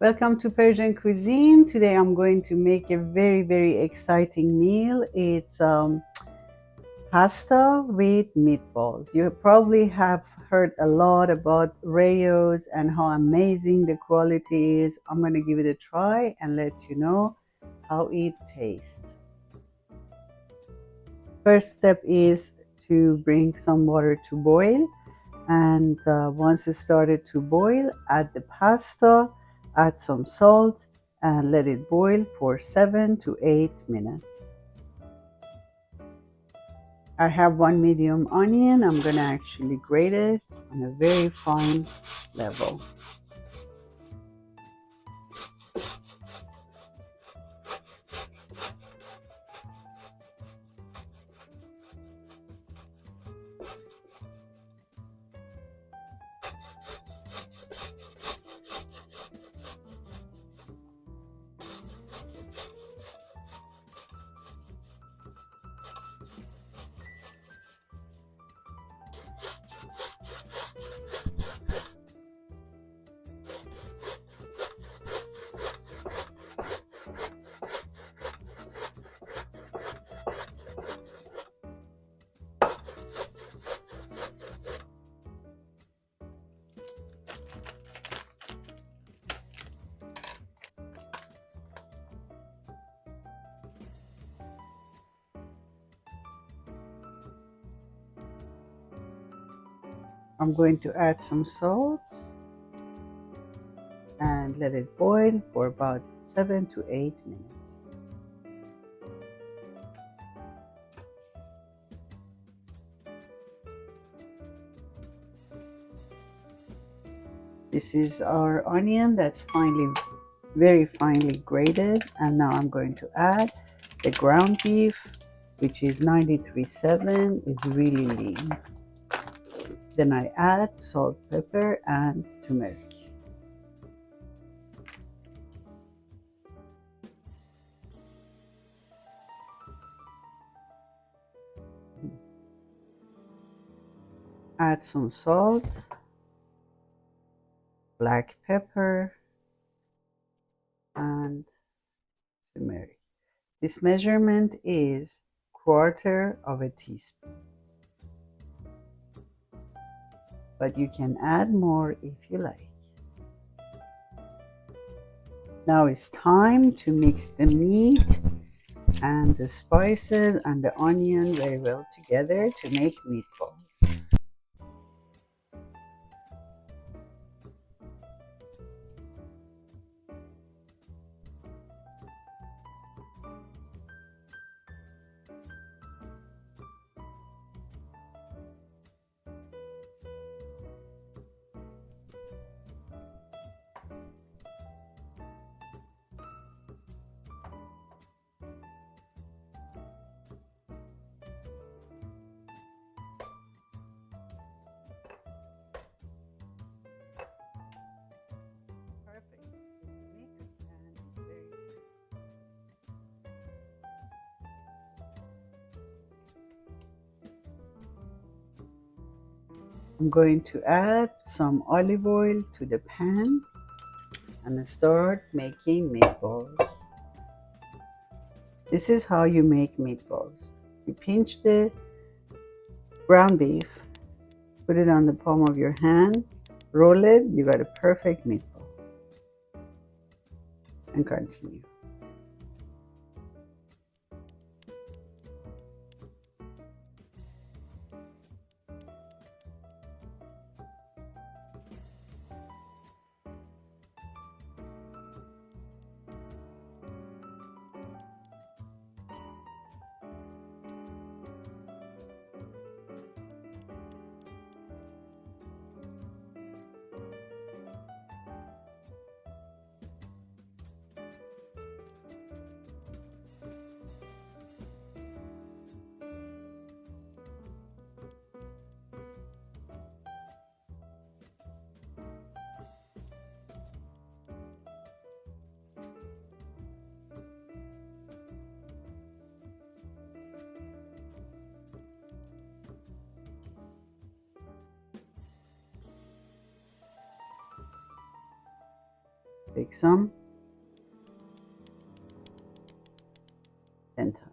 Welcome to Persian cuisine. Today I'm going to make a very exciting meal. It's pasta with meatballs. You probably have heard a lot about Rayos and how amazing the quality is. I'm going to give it a try and let you know how it tastes. First step is to bring some water to boil, and once it started to boil, add the pasta, add some salt, and let it boil for 7 to 8 minutes. I have one medium onion. I'm going to actually grate it on a very fine level. I'm going to add some salt and let it boil for about 7 to 8 minutes. This is our onion that's very finely grated, and now I'm going to add the ground beef, which is 93.7, is really lean. Then I add salt, pepper, and turmeric. Add some salt, black pepper, and turmeric. This measurement is 1/4 teaspoon, but you can add more if you like. Now it's time to mix the meat and the spices and the onion very well together to make meatballs. I'm going to add some olive oil to the pan and start making meatballs. This is how you make meatballs. You pinch the ground beef, put it on the palm of your hand, roll it, you got a perfect meatball. And continue. Take some. 10 times.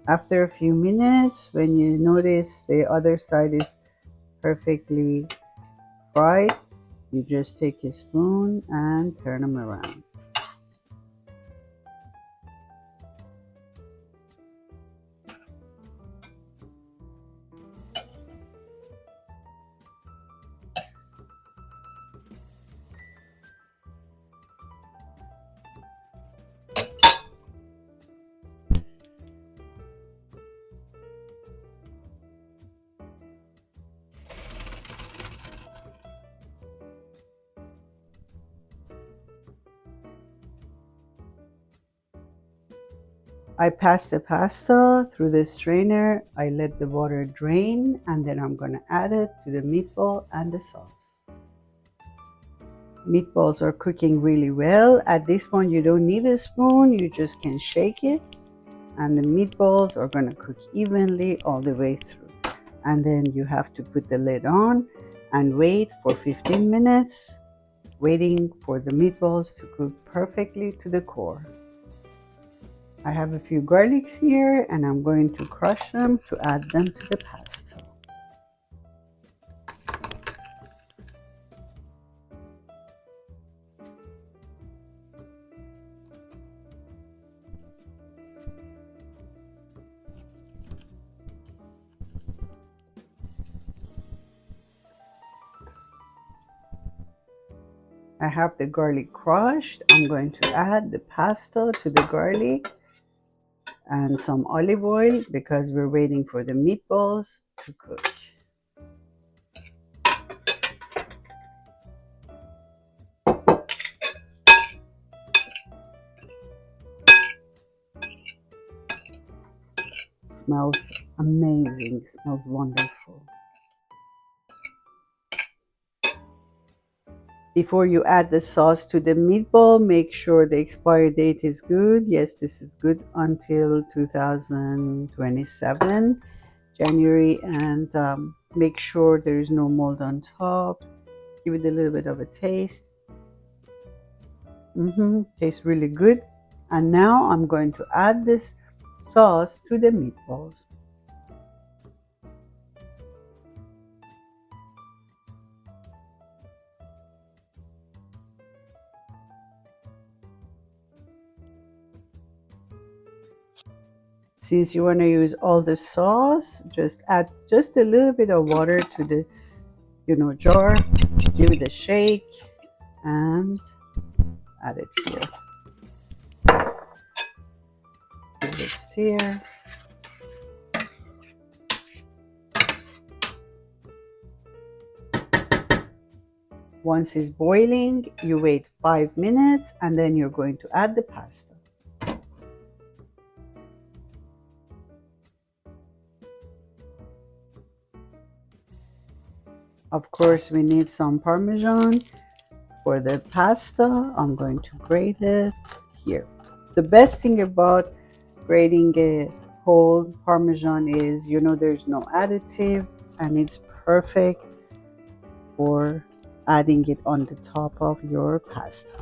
After a few minutes, when you notice the other side is perfectly fried, you just take a spoon and turn them around. I pass the pasta through the strainer. I let the water drain, and then I'm going to add it to the meatball and the sauce. Meatballs are cooking really well. At this point, you don't need a spoon. You just can shake it, and the meatballs are going to cook evenly all the way through. And then you have to put the lid on and wait for 15 minutes, waiting for the meatballs to cook perfectly to the core. I have a few garlics here, and I'm going to crush them to add them to the pasta. I have the garlic crushed. I'm going to add the pasta to the garlic and some olive oil because we're waiting for the meatballs to cook. Smells amazing, smells wonderful. Before you add the sauce to the meatball, make sure the expiry date is good. Yes, this is good until 2027, January, and make sure there is no mold on top. Give it a little bit of a taste. Tastes really good. And now I'm going to add this sauce to the meatballs. Since you want to use all the sauce, just add just a little bit of water to the jar. Give it a shake and add it here. Give it a stir. Once it's boiling, you wait 5 minutes and then you're going to add the pasta. Of course, we need some Parmesan for the pasta. I'm going to grate it here. The best thing about grating a whole Parmesan is, there's no additive and it's perfect for adding it on the top of your pasta.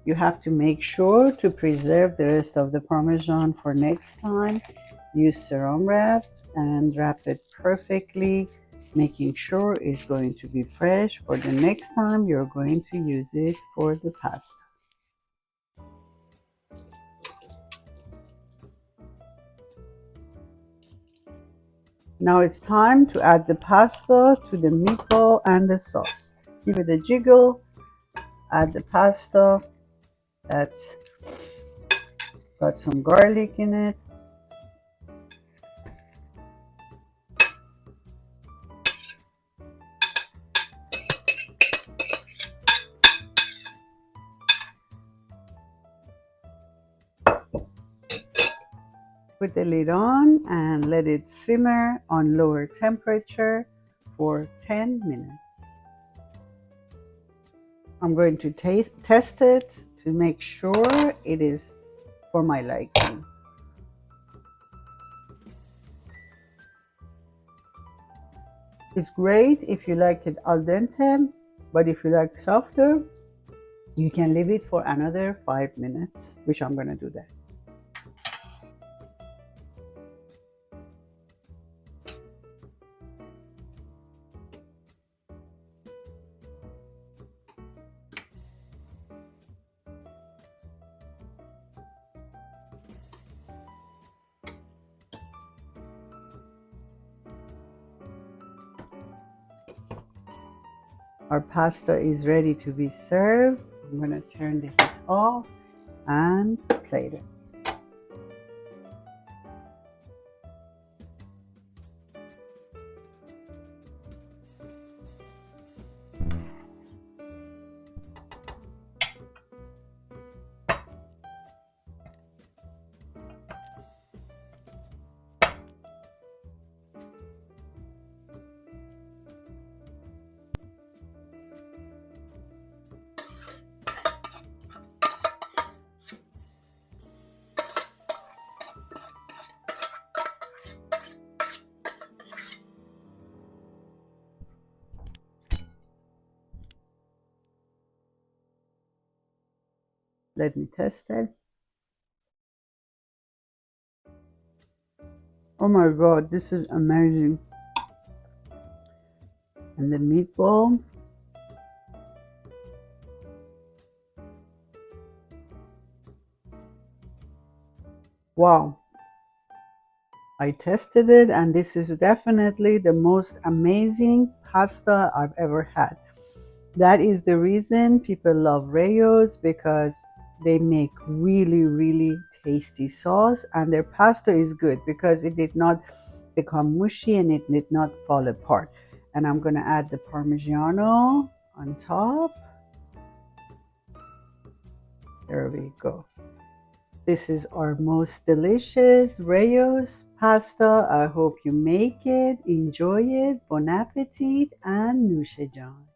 You have to make sure to preserve the rest of the Parmesan for next time. Use saran wrap and wrap it perfectly, making sure it's going to be fresh for the next time you're going to use it for the pasta. Now it's time to add the pasta to the meatball and the sauce. Give it a jiggle, add the pasta that's got some garlic in it. Put the lid on and let it simmer on lower temperature for 10 minutes. I'm going to test it to make sure it is for my liking. It's great if you like it al dente, but if you like softer, you can leave it for another 5 minutes, which I'm going to do that. Our pasta is ready to be served. I'm going to turn the heat off and plate it. Let me test it. Oh my god, this is amazing. And the meatball. Wow. I tested it and this is definitely the most amazing pasta I've ever had. That is the reason people love Rayos, because they make really tasty sauce, and their pasta is good because it did not become mushy and it did not fall apart. And I'm going to add the Parmigiano on top. There we go. This is our most delicious Rayos pasta. I hope you make it, enjoy it. Bon appetit and Nusha Jan.